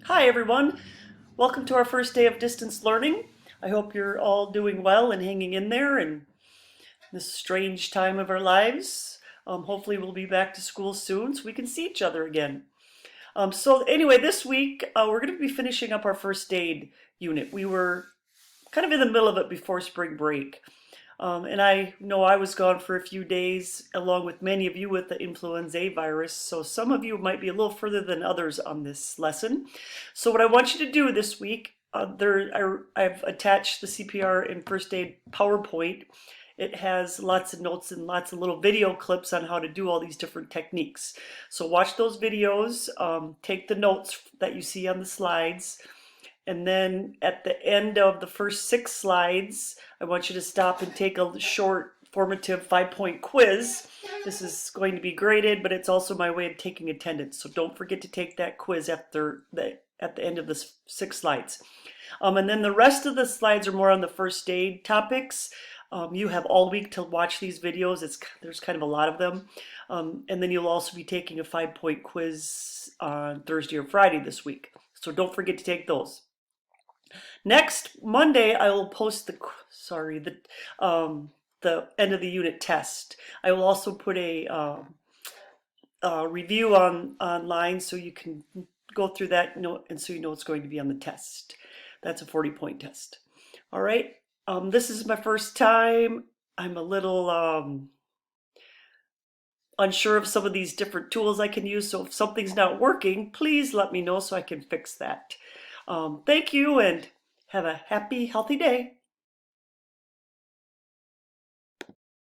Hi everyone, welcome to our first day of distance learning. I hope you're all doing well and hanging in there in this strange time of our lives. Hopefully we'll be back to school soon so we can see each other again. So anyway, this week we're going to be finishing up our first aid unit. We were kind of in the middle of it before spring break. And I know I was gone for a few days, along with many of you with the influenza A virus, so some of you might be a little further than others on this lesson. So what I want you to do this week, I've attached the CPR and first aid PowerPoint. It has lots of notes and lots of little video clips on how to do all these different techniques. So watch those videos, take the notes that you see on the slides, and then at the end of the first 6 slides, I want you to stop and take a short formative 5-point quiz. This is going to be graded, but it's also my way of taking attendance. So don't forget to take that quiz at the end of the 6 slides. And then the rest of the slides are more on the first aid topics. You have all week to watch these videos. There's kind of a lot of them. And then you'll also be taking a 5-point quiz on Thursday or Friday this week. So don't forget to take those. Next Monday, I will post the end of the unit test. I will also put a review online so you can go through that and so you know it's going to be on the test. That's a 40-point test. All right. This is my first time. I'm a little unsure of some of these different tools I can use. So if something's not working, please let me know so I can fix that. Thank you and have a happy, healthy day.